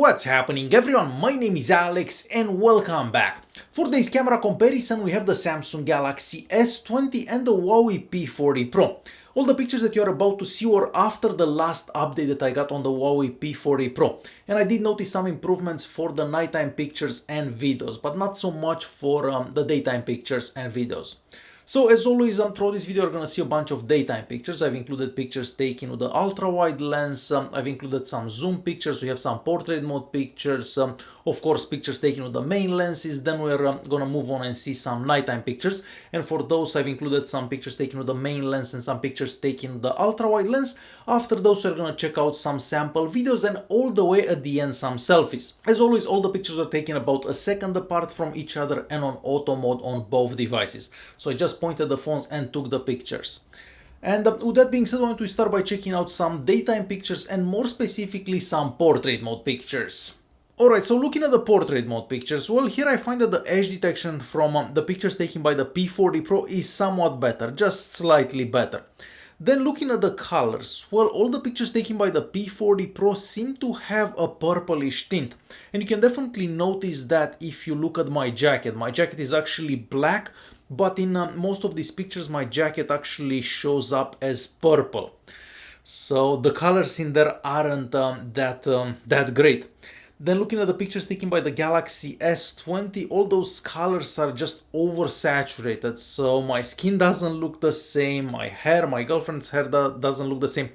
What's happening everyone, my name is Alex and welcome back. For today's camera comparison we have the Samsung Galaxy S20 and the Huawei P40 Pro. All the pictures that you are about to see were after the last update that I got on the Huawei P40 Pro. And I did notice some improvements for the nighttime pictures and videos, but not so much for the daytime pictures and videos. So as always, throughout this video you're gonna see a bunch of daytime pictures. I've included pictures taken with the ultra-wide lens, I've included some zoom pictures, we have some portrait mode pictures, of course pictures taken with the main lenses, then we're gonna move on and see some nighttime pictures. And for those I've included some pictures taken with the main lens and some pictures taken with the ultra-wide lens. After those we're gonna check out some sample videos and all the way at the end some selfies. As always, all the pictures are taken about a second apart from each other and on auto mode on both devices. So I just pointed the phones and took the pictures. And with that being said, I want to start by checking out some daytime pictures and more specifically some portrait mode pictures. Alright, so looking at the portrait mode pictures, well, here I find that the edge detection from the pictures taken by the P40 Pro is somewhat better, just slightly better. Then looking at the colors, well, all the pictures taken by the P40 Pro seem to have a purplish tint. And you can definitely notice that if you look at my jacket. My jacket is actually black, but in most of these pictures my jacket actually shows up as purple. So the colors in there aren't that great. Then looking at the pictures taken by the Galaxy S20, all those colors are just oversaturated. So my skin doesn't look the same, my hair, my girlfriend's hair doesn't look the same.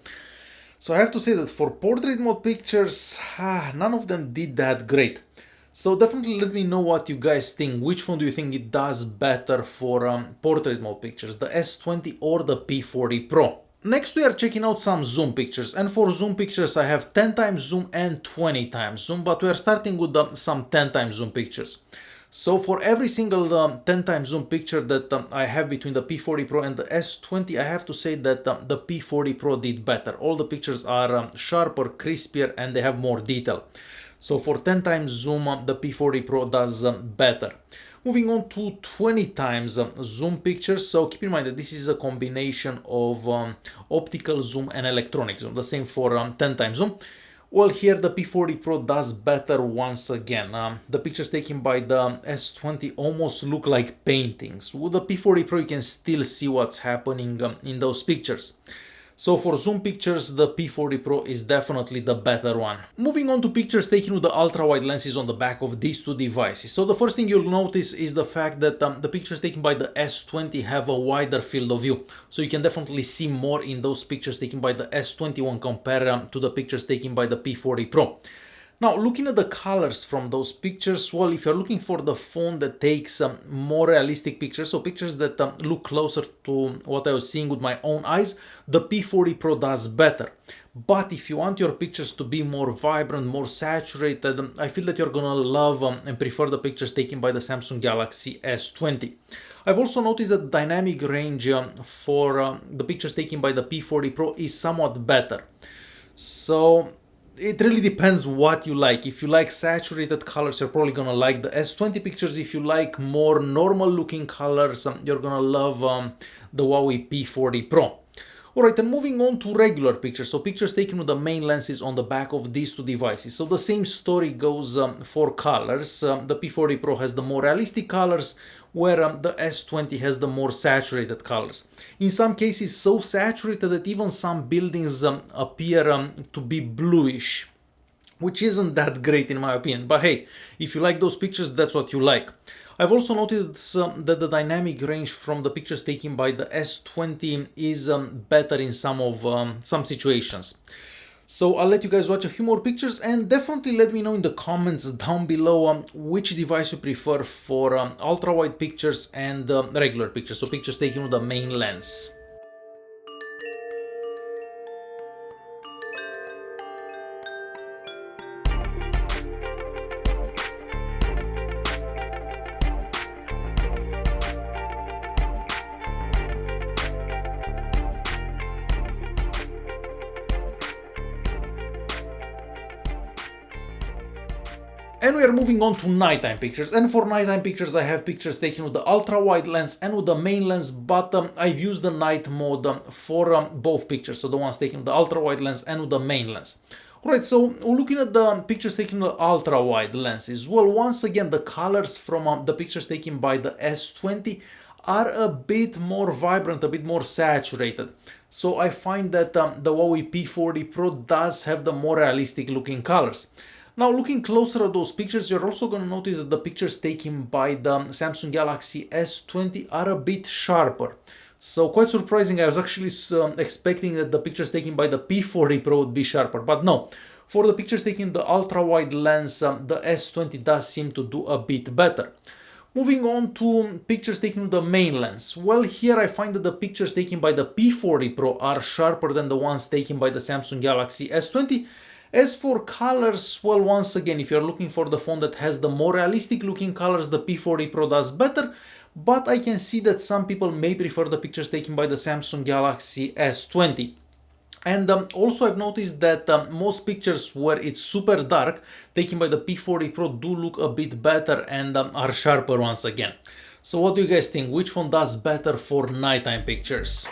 So I have to say that for portrait mode pictures, none of them did that great. So definitely let me know what you guys think. Which one do you think it does better for portrait mode pictures, the S20 or the P40 Pro? Next we are checking out some zoom pictures, and for zoom pictures I have 10 times zoom and 20 times zoom, but we are starting with some 10 times zoom pictures. So for every single 10 times zoom picture that I have between the P40 Pro and the S20, I have to say that the P40 Pro did better. All the pictures are sharper, crispier, and they have more detail. So for 10 times zoom, the P40 Pro does better. Moving on to 20 times zoom pictures, so keep in mind that this is a combination of optical zoom and electronic zoom, the same for 10 times zoom. Well, here the P40 Pro does better once again. The pictures taken by the S20 almost look like paintings. With the P40 Pro you can still see what's happening in those pictures. So for zoom pictures, the P40 Pro is definitely the better one. Moving on to pictures taken with the ultra-wide lenses on the back of these two devices. So the first thing you'll notice is the fact that the pictures taken by the S20 have a wider field of view. So you can definitely see more in those pictures taken by the S20 when compared to the pictures taken by the P40 Pro. Now, looking at the colors from those pictures, well, if you're looking for the phone that takes more realistic pictures, so pictures that look closer to what I was seeing with my own eyes, the P40 Pro does better. But if you want your pictures to be more vibrant, more saturated, I feel that you're gonna love and prefer the pictures taken by the Samsung Galaxy S20. I've also noticed that the dynamic range for the pictures taken by the P40 Pro is somewhat better. So it really depends what you like. If you like saturated colors, you're probably gonna like the S20 pictures. If you like more normal looking colors, you're gonna love the Huawei P40 Pro. Alright, and moving on to regular pictures, so pictures taken with the main lenses on the back of these two devices. So the same story goes for colors. The P40 Pro has the more realistic colors, where the S20 has the more saturated colors. In some cases so saturated that even some buildings appear to be bluish, which isn't that great in my opinion. But hey, if you like those pictures, that's what you like. I've also noticed that the dynamic range from the pictures taken by the S20 is better in some situations. So I'll let you guys watch a few more pictures and definitely let me know in the comments down below which device you prefer for ultra-wide pictures and regular pictures, so pictures taken with the main lens. And we are moving on to nighttime pictures, and for nighttime pictures I have pictures taken with the ultra-wide lens and with the main lens, but I've used the night mode for both pictures, so the ones taken with the ultra-wide lens and with the main lens. Right, so looking at the pictures taken with ultra-wide lenses, well, once again, the colors from the pictures taken by the S20 are a bit more vibrant, a bit more saturated. So I find that the Huawei P40 Pro does have the more realistic looking colors. Now, looking closer at those pictures, you're also going to notice that the pictures taken by the Samsung Galaxy S20 are a bit sharper. So quite surprising. I was actually expecting that the pictures taken by the P40 Pro would be sharper, but no. For the pictures taken the ultra-wide lens, the S20 does seem to do a bit better. Moving on to pictures taken with the main lens. Well, here I find that the pictures taken by the P40 Pro are sharper than the ones taken by the Samsung Galaxy S20. As for colors, well, once again, if you're looking for the phone that has the more realistic looking colors, the P40 Pro does better. But I can see that some people may prefer the pictures taken by the Samsung Galaxy S20. And also I've noticed that most pictures where it's super dark taken by the P40 Pro do look a bit better and are sharper once again. So what do you guys think? Which one does better for nighttime pictures?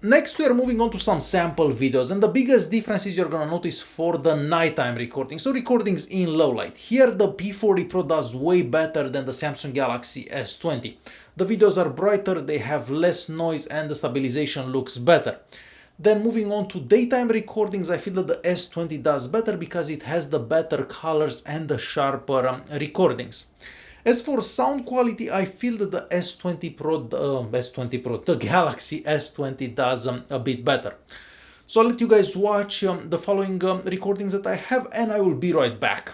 Next, we are moving on to some sample videos, and the biggest differences you're gonna notice for the nighttime recording, so recordings in low light. Here the P40 Pro does way better than the Samsung Galaxy S20. The videos are brighter, they have less noise, and the stabilization looks better. Then moving on to daytime recordings, I feel that the S20 does better because it has the better colors and the sharper recordings. As for sound quality, I feel that the the Galaxy S20 does a bit better. So I'll let you guys watch the following recordings that I have, and I will be right back.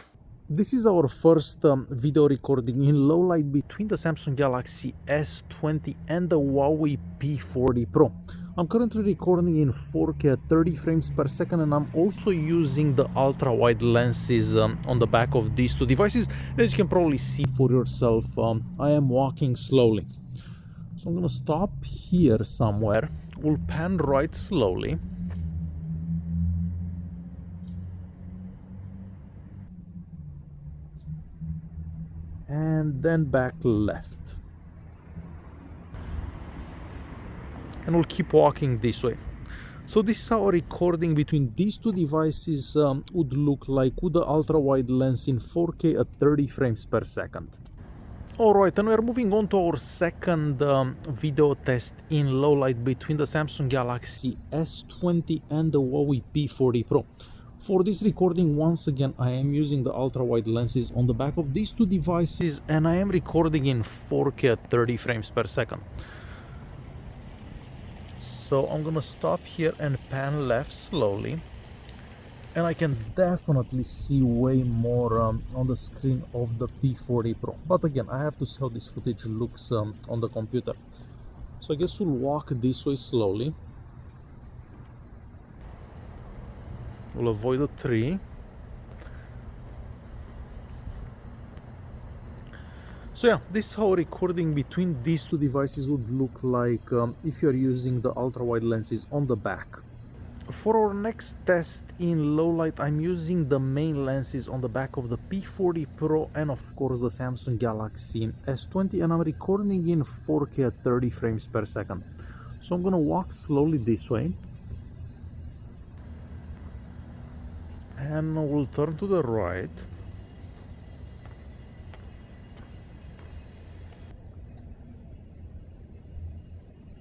This is our first video recording in low light between the Samsung Galaxy S20 and the Huawei P40 Pro. I'm currently recording in 4K at 30 frames per second, and I'm also using the ultra-wide lenses on the back of these two devices. As you can probably see for yourself, I am walking slowly. So I'm gonna stop here somewhere. We'll pan right slowly. And then back left. And we'll keep walking this way. So this is how a recording between these two devices would look like with the ultra-wide lens in 4K at 30 frames per second. Alright, and we're moving on to our second video test in low light between the Samsung Galaxy S20 and the Huawei P40 Pro. For this recording, once again, I am using the ultra-wide lenses on the back of these two devices, and I am recording in 4K at 30 frames per second. So I'm gonna stop here and pan left slowly, and I can definitely see way more on the screen of the P40 Pro. But again, I have to see how this footage looks on the computer. So I guess we'll walk this way slowly. We'll avoid the tree. So yeah, this is how recording between these two devices would look like if you're using the ultra-wide lenses on the back. For our next test in low light, I'm using the main lenses on the back of the P40 Pro and of course the Samsung Galaxy S20, and I'm recording in 4K at 30 frames per second. So I'm gonna walk slowly this way. And we'll turn to the right.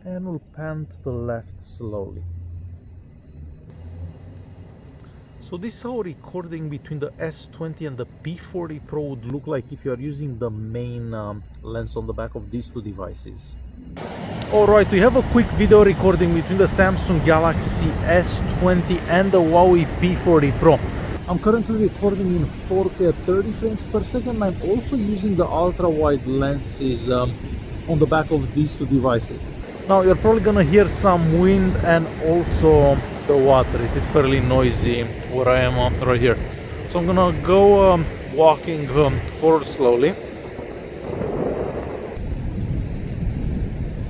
And we'll pan to the left slowly. So this is how recording between the S20 and the P40 Pro would look like if you are using the main lens on the back of these two devices. Alright, we have a quick video recording between the Samsung Galaxy S20 and the Huawei P40 Pro. I'm currently recording in 4K at 30 frames per second. I'm also using the ultra-wide lenses on the back of these two devices. Now you're probably gonna hear some wind and also the water. It is fairly noisy where I am right here. So I'm gonna go walking forward slowly.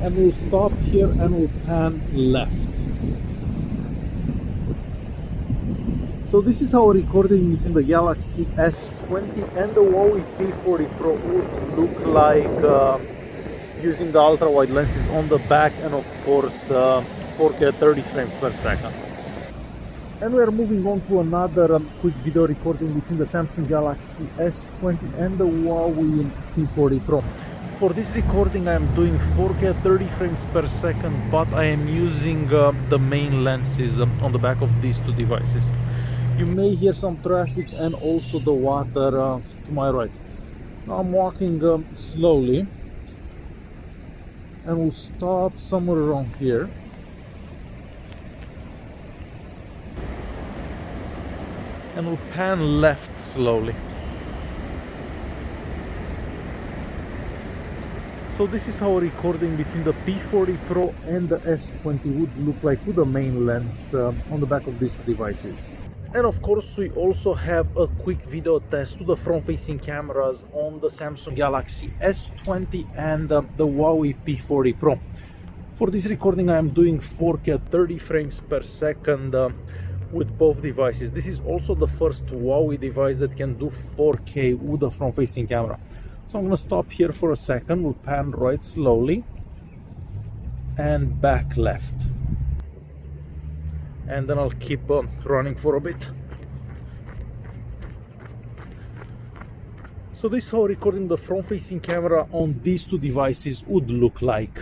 And we'll stop here and we'll pan left. So this is how recording between the Galaxy S20 and the Huawei P40 Pro would look like using the ultra-wide lenses on the back and of course 4K at 30 frames per second. And we are moving on to another quick video recording between the Samsung Galaxy S20 and the Huawei P40 Pro. For this recording I am doing 4K at 30 frames per second, but I am using the main lenses on the back of these two devices. You may hear some traffic and also the water to my right. Now I'm walking slowly and we'll stop somewhere around here. And we'll pan left slowly. So this is how recording between the P40 Pro and the S20 would look like with the main lens on the back of these two devices. And of course we also have a quick video test to the front-facing cameras on the Samsung Galaxy S20 and the Huawei P40 Pro. For this recording I am doing 4K at 30 frames per second with both devices. This is also the first Huawei device that can do 4K with the front-facing camera. So I'm gonna stop here for a second, we'll pan right slowly and back left. And then I'll keep running for a bit. So this is how recording the front-facing camera on these two devices would look like.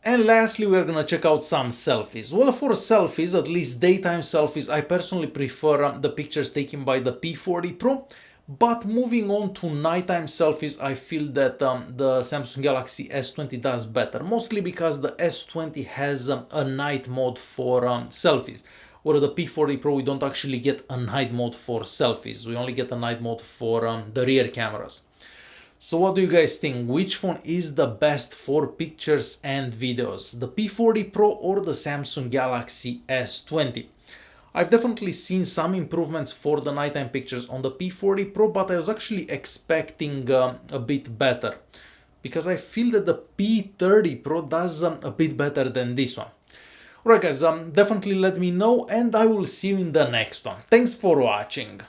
And lastly, we're gonna check out some selfies. Well, for selfies, at least daytime selfies, I personally prefer the pictures taken by the P40 Pro. But moving on to nighttime selfies, I feel that the Samsung Galaxy S20 does better. Mostly because the S20 has a night mode for selfies. Where the P40 Pro, we don't actually get a night mode for selfies. We only get a night mode for the rear cameras. So what do you guys think? Which phone is the best for pictures and videos? The P40 Pro or the Samsung Galaxy S20? I've definitely seen some improvements for the nighttime pictures on the P40 Pro, but I was actually expecting a bit better. Because I feel that the P30 Pro does a bit better than this one. Alright guys, definitely let me know and I will see you in the next one. Thanks for watching.